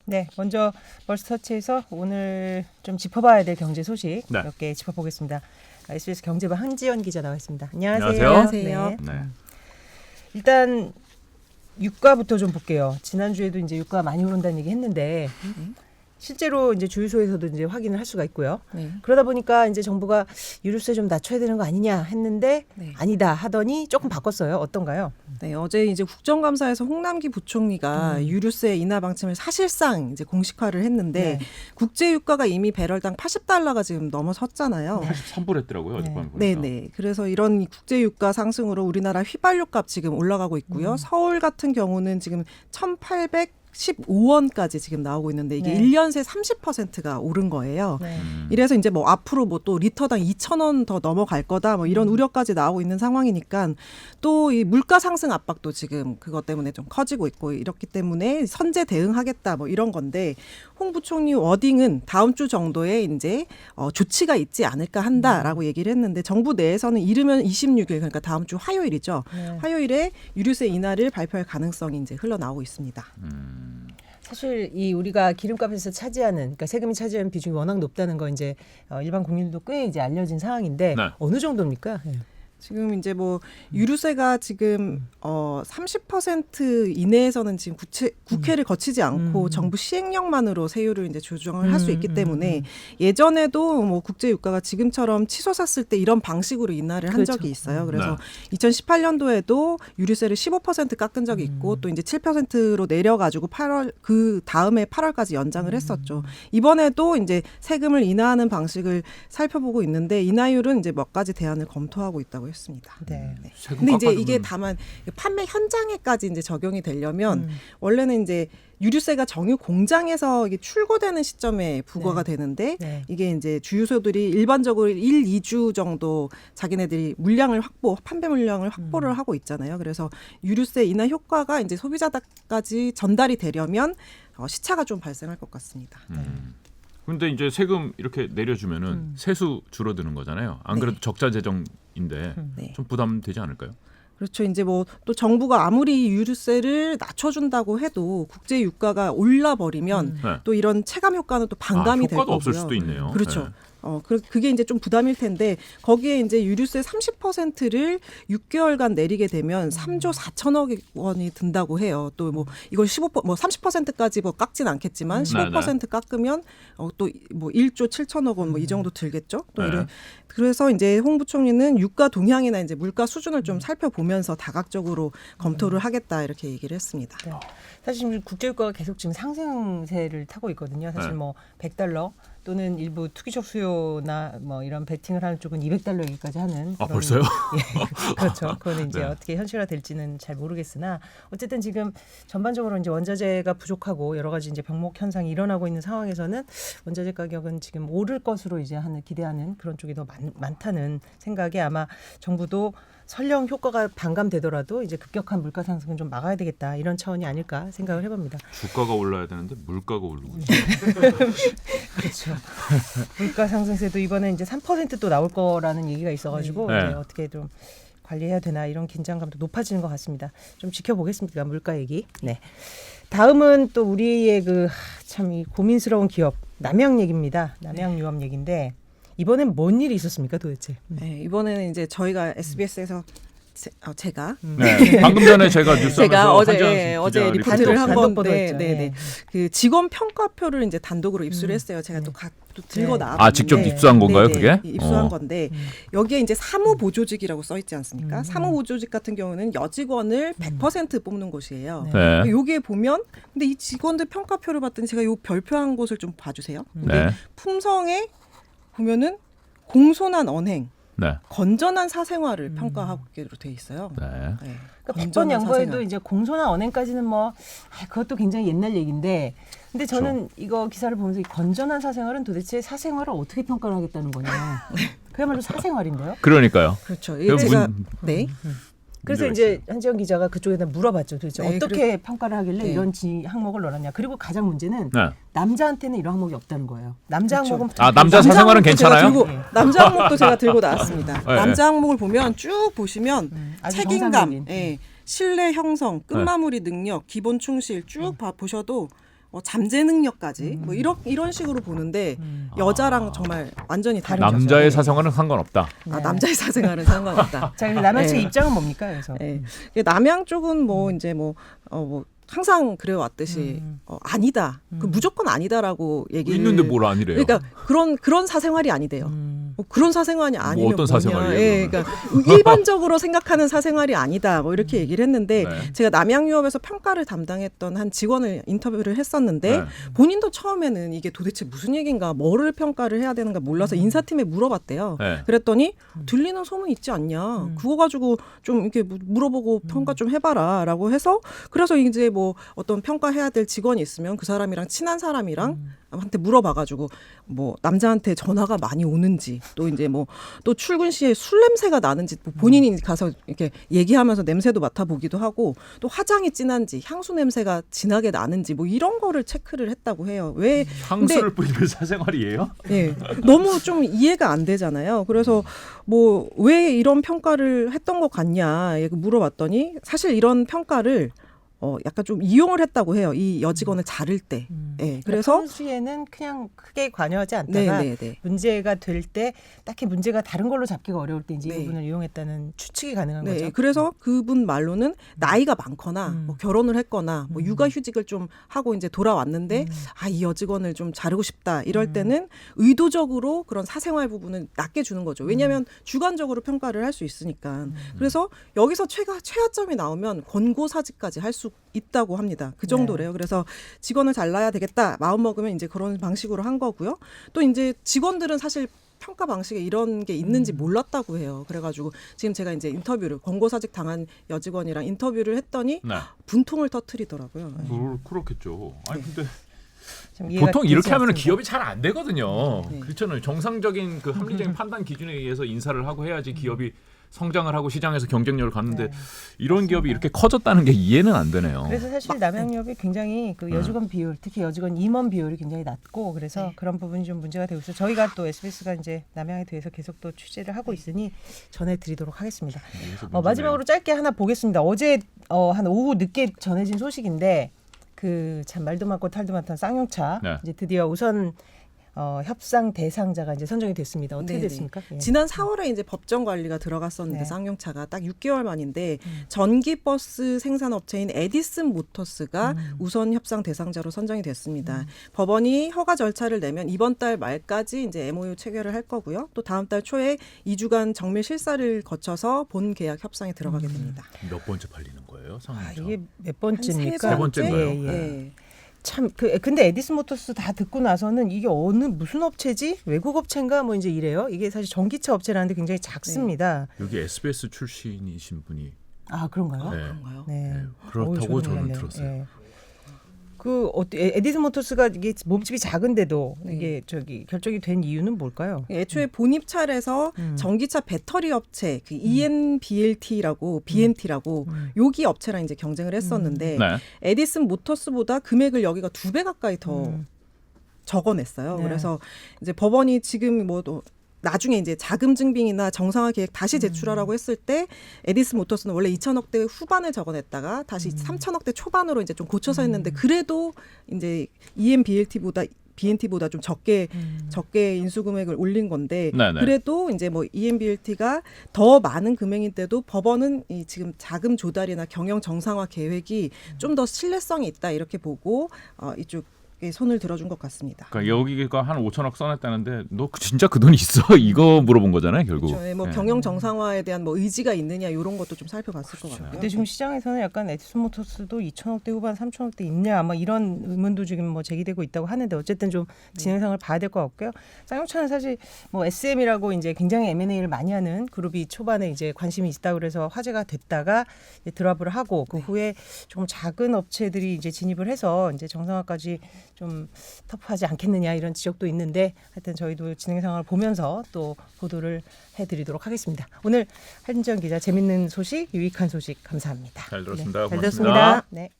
네, 먼저 멀스터치에서 오늘 좀 짚어봐야 될 경제 소식 네. 몇 개 짚어보겠습니다. SBS 경제부 한지연 기자 나와 있습니다. 안녕하세요. 안녕하세요. 네. 네. 일단 유가부터 좀 볼게요. 지난주에도 이제 유가 많이 오른다는 얘기 했는데 실제로 이제 주유소에서도 이제 확인을 할 수가 있고요. 네. 그러다 보니까 이제 정부가 유류세 좀 낮춰야 되는 거 아니냐 했는데 네. 아니다 하더니 조금 바꿨어요. 어떤가요? 네, 어제 이제 국정감사에서 홍남기 부총리가 유류세 인하 방침을 사실상 이제 공식화를 했는데 네. 국제 유가가 이미 배럴당 80달러가 지금 넘어섰잖아요. 83불 했더라고요. 어젯밤에 네, 보니까. 네. 그래서 이런 국제 유가 상승으로 우리나라 휘발유값 지금 올라가고 있고요. 서울 같은 경우는 지금 1,815원까지 지금 나오고 있는데 이게 네. 1년 새 30%가 오른 거예요. 네. 이래서 이제 뭐 앞으로 뭐 또 리터당 2,000원 더 넘어갈 거다 뭐 이런 우려까지 나오고 있는 상황이니까 또 이 물가 상승 압박도 지금 그것 때문에 좀 커지고 있고 이렇기 때문에 선제 대응하겠다 뭐 이런 건데 홍 부총리 워딩은 다음 주 정도에 이제 조치가 있지 않을까 한다라고 얘기를 했는데 정부 내에서는 이르면 26일 그러니까 다음 주 화요일이죠. 네. 화요일에 유류세 인하를 발표할 가능성이 이제 흘러나오고 있습니다. 사실 이 우리가 기름값에서 차지하는 그러니까 세금이 차지하는 비중이 워낙 높다는 거 이제 일반 국민들도 꽤 이제 알려진 상황인데 네. 어느 정도입니까? 예. 지금 이제 뭐 유류세가 지금 30% 이내에서는 지금 국회를 거치지 않고 정부 시행령만으로 세율을 이제 조정을 할 수 있기 때문에 예전에도 뭐 국제 유가가 지금처럼 치솟았을 때 이런 방식으로 인하를 한 그렇죠. 적이 있어요. 그래서 네. 2018년도에도 유류세를 15% 깎은 적이 있고 또 이제 7%로 내려가지고 8월 그 다음에 8월까지 연장을 했었죠. 이번에도 이제 세금을 인하하는 방식을 살펴보고 있는데 인하율은 이제 몇 가지 대안을 검토하고 있다고 했습니다. 네. 세금 근데 이제 깎아주면 이게 다만 판매 현장에까지 이제 적용이 되려면 원래는 이제 유류세가 정유 공장에서 이게 출고되는 시점에 부과가 되는데 네. 이게 이제 주유소들이 일반적으로 1, 2주 정도 자기네들이 판매 물량을 확보를 하고 있잖아요. 그래서 유류세 인하 효과가 이제 소비자까지 전달이 되려면 시차가 좀 발생할 것 같습니다. 근데 이제 세금 이렇게 내려주면은 세수 줄어드는 거잖아요. 안 그래도 적자 재정인데 네. 좀 부담되지 않을까요? 그렇죠. 이제 뭐 또 정부가 아무리 유류세를 낮춰준다고 해도 국제 유가가 올라버리면 네. 또 이런 체감 효과는 또 반감이 될 효과도 거고요. 없을 수도 있네요. 그렇죠. 네. 그게 이제 좀 부담일 텐데 거기에 이제 유류세 30%를 6개월간 내리게 되면 3조 4천억 원이 든다고 해요. 또 뭐 이걸 30%까지 뭐 깎진 않겠지만 15% 깎으면 또 뭐 1조 7천억 원 뭐 이 정도 들겠죠. 또 네. 그래서 이제 홍 부총리는 유가 동향이나 이제 물가 수준을 좀 살펴보면서 다각적으로 검토를 하겠다 이렇게 얘기를 했습니다. 네. 사실 지금 국제유가가 계속 지금 상승세를 타고 있거든요. 사실 네. 뭐 100달러 또는 일부 투기적 수요나 뭐 이런 베팅을 하는 쪽은 200달러 얘기까지 하는. 아 그런- 벌써요? 예, 그렇죠. 그거는 이제 네. 어떻게 현실화될지는 잘 모르겠으나 어쨌든 지금 전반적으로 이제 원자재가 부족하고 여러 가지 이제 병목 현상이 일어나고 있는 상황에서는 원자재 가격은 지금 오를 것으로 이제 기대하는 그런 쪽이 더 많다는 생각에 아마 정부도 설령 효과가 반감되더라도 이제 급격한 물가 상승은 좀 막아야 되겠다 이런 차원이 아닐까 생각을 해봅니다. 주가가 올라야 되는데 물가가 오르고 있어요. 그렇죠. 물가 상승세도 이번에 이제 3%또 나올 거라는 얘기가 있어가지고 네. 이제 어떻게 좀 관리해야 되나 이런 긴장감도 높아지는 것 같습니다. 좀 지켜보겠습니다. 물가 얘기. 네. 다음은 또 우리의 참 이 고민스러운 기업 남양 얘기입니다. 남양 유업 얘기인데 이번엔 뭔 일이 있었습니까 도대체? 네, 이번에는 이제 저희가 SBS에서 제가 네. 방금 전에 제가 뉴스하면서 어제 리포트를 한 단독 건데, 보도했죠. 네네. 그 직원 평가표를 이제 단독으로 입수를 했어요. 제가 또 들고 네. 나왔는데, 아, 직접 입수한 건가요, 네네, 그게? 입수한 건데 여기에 이제 사무보조직이라고 써 있지 않습니까? 사무보조직 같은 경우는 여직원을 100% 뽑는 곳이에요. 네. 여기에 보면 근데 이 직원들 평가표를 봤더니 제가 요 별표한 곳을 좀 봐주세요. 근데 네. 품성에 보면은 공손한 언행. 네. 건전한 사생활을 평가하기로 돼 있어요. 네. 네. 그러니까 100번 양보해도 사생활. 이제 공손한 언행까지는 뭐 그것도 굉장히 옛날 얘기인데 근데 저는 이거 기사를 보면서 이 건전한 사생활은 도대체 사생활을 어떻게 평가를 하겠다는 거냐. 그야말로 사생활인데요. 그러니까요. 그렇죠. 그 제가 네. 그래서 문제가 이제 있어요. 한지영 기자가 그쪽에다 물어봤죠. 도대체 네, 어떻게 평가를 하길래 네. 이런 항목을 넣었냐. 그리고 가장 문제는 네. 남자한테는 이런 항목이 없다는 거예요. 남자 그렇죠. 항목은 아, 남자 사생활은 괜찮아요? 남자 항목도 제가 들고 나왔습니다. 네. 남자 항목을 보면 쭉 보시면 아주 책임감, 정상적인. 신뢰 형성, 끝마무리 능력, 기본 충실 쭉 보셔도 잠재 능력까지 뭐 이런 식으로 보는데 여자랑 정말 완전히 다른 남자의 거죠. 사생활은 상관없다. 네. 남자의 사생활은 상관없다. 자, 그럼 남양 측의 네. 입장은 뭡니까? 그래서 네. 남양 쪽은 뭐 이제 뭐 항상 그래왔듯이 아니다. 그 무조건 아니다라고 얘기를 있는데 뭘 아니래요? 그러니까 그런 사생활이 아니대요. 뭐 그런 사생활이 아니면 어떤 뭐냐. 사생활이에요, 예, 그러니까 일반적으로 생각하는 사생활이 아니다. 뭐 이렇게 얘기를 했는데 네. 제가 남양유업에서 평가를 담당했던 한 직원을 인터뷰를 했었는데 네. 본인도 처음에는 이게 도대체 무슨 얘기인가, 뭐를 평가를 해야 되는가 몰라서 인사팀에 물어봤대요. 네. 그랬더니 들리는 소문 있지 않냐. 그거 가지고 좀 이렇게 물어보고 평가 좀 해봐라라고 해서 그래서 이제 뭐 어떤 평가해야 될 직원이 있으면 그 사람이랑 친한 사람이랑 한테 물어봐가지고 뭐 남자한테 전화가 많이 오는지 또 이제 뭐 또 출근 시에 술 냄새가 나는지 뭐 본인이 가서 이렇게 얘기하면서 냄새도 맡아보기도 하고 또 화장이 진한지 향수 냄새가 진하게 나는지 뭐 이런 거를 체크를 했다고 해요. 왜 향수를 뿌리는 사생활이에요? 네, 너무 좀 이해가 안 되잖아요. 그래서 뭐 왜 이런 평가를 했던 것 같냐 물어봤더니 사실 이런 평가를 약간 좀 이용을 했다고 해요. 이 여직원을 자를 때. 네, 그래서 평소에는 그냥 크게 관여하지 않다가 문제가 될 때 딱히 문제가 다른 걸로 잡기가 어려울 때 이제 이 부분을 이용했다는 추측이 가능한 거죠. 그래서 그분 말로는 나이가 많거나 뭐 결혼을 했거나 뭐 육아휴직을 좀 하고 이제 돌아왔는데 이 여직원을 좀 자르고 싶다 이럴 때는 의도적으로 그런 사생활 부분을 낮게 주는 거죠. 왜냐하면 주관적으로 평가를 할 수 있으니까. 그래서 여기서 최하점이 나오면 권고사직까지 할 수 있다고 합니다. 그 정도래요. 그래서 직원을 잘라야 되겠다 마음 먹으면 이제 그런 방식으로 한 거고요. 또 이제 직원들은 사실 평가 방식에 이런 게 있는지 몰랐다고 해요. 그래가지고 지금 제가 이제 권고사직 당한 여직원이랑 인터뷰를 했더니 네. 분통을 터뜨리더라고요. 그렇겠죠. 아니 근데 좀 이해가 보통 되지 이렇게 하면 않습니다. 기업이 잘 안 되거든요. 네. 그렇잖아요. 정상적인 그 합리적인 판단 기준에 의해서 인사를 하고 해야지 기업이 성장을 하고 시장에서 경쟁력을 갖는데 이런 기업이 이렇게 커졌다는 게 이해는 안 되네요. 그래서 사실 남양유업이 굉장히 그 여직원 비율, 특히 여직원 임원 비율이 굉장히 낮고 그래서 그런 부분이 좀 문제가 되고 있어요. 저희가 또 SBS가 이제 남양에 대해서 계속 또 취재를 하고 있으니 전해드리도록 하겠습니다. 마지막으로 짧게 하나 보겠습니다. 어제 한 오후 늦게 전해진 소식인데 그 참 말도 많고 탈도 많던 쌍용차 이제 드디어 우선 협상 대상자가 이제 선정이 됐습니다. 어떻게 됐습니까? 예. 지난 4월에 이제 법정 관리가 들어갔었는데 쌍용차가 딱 6개월 만인데 전기 버스 생산업체인 에디슨 모터스가 우선 협상 대상자로 선정이 됐습니다. 법원이 허가 절차를 내면 이번 달 말까지 이제 MOU 체결을 할 거고요. 또 다음 달 초에 2주간 정밀 실사를 거쳐서 본 계약 협상에 들어가게 됩니다. 몇 번째 팔리는 거예요? 이게 몇 번째입니까? 세 번째인가요? 예. 참 근데 에디슨 모터스 다 듣고 나서는 이게 무슨 업체지? 외국 업체인가 뭐 이제 이래요. 이게 사실 전기차 업체라는데 굉장히 작습니다. 여기 SBS 출신이신 분이 그런가요? 네. 그런가요? 네. 그렇다고 저도 저는 몰랐네요. 들었어요. 예. 에디슨 모터스가 이게 몸집이 작은데도 이게 결정이 된 이유는 뭘까요? 애초에 본입찰에서 전기차 배터리 업체 그 ENBLT라고 BNT라고 여기 업체랑 이제 경쟁을 했었는데 에디슨 모터스보다 금액을 여기가 2배 가까이 더 적어냈어요. 그래서 이제 법원이 지금 나중에 이제 자금 증빙이나 정상화 계획 다시 제출하라고 했을 때 에디슨 모터스는 원래 2천억대 후반을 적어냈다가 다시 3천억대 초반으로 이제 좀 고쳐서 했는데 그래도 이제 BNT보다 좀 적게 인수 금액을 올린 건데 그래도 이제 뭐 ENBLT가 더 많은 금액인데도 법원은 이 지금 자금 조달이나 경영 정상화 계획이 좀 더 신뢰성이 있다 이렇게 보고 이쪽 손을 들어준 것 같습니다. 그러니까 여기가 한 5천억 써냈다는데 너 진짜 그 돈이 있어? 이거 물어본 거잖아요, 결국. 그렇죠. 뭐 경영 정상화에 대한 뭐 의지가 있느냐 이런 것도 좀 살펴봤을 것 같고요. 근데 지금 시장에서는 약간 에디슨 모터스도 2천억대 후반, 3천억대 있냐 아마 이런 의문도 지금 뭐 제기되고 있다고 하는데 어쨌든 좀 진행상을 봐야 될 것 같고요. 쌍용차는 사실 뭐 SM이라고 이제 굉장히 M&A를 많이 하는 그룹이 초반에 이제 관심이 있다 그래서 화제가 됐다가 이제 드랍을 하고 그 후에 조금 작은 업체들이 이제 진입을 해서 이제 정상화까지 좀 터프하지 않겠느냐 이런 지적도 있는데 하여튼 저희도 진행 상황을 보면서 또 보도를 해드리도록 하겠습니다. 오늘 한지연 기자 재밌는 소식, 유익한 소식 감사합니다. 잘 들었습니다. 잘 고맙습니다. 들었습니다. 네.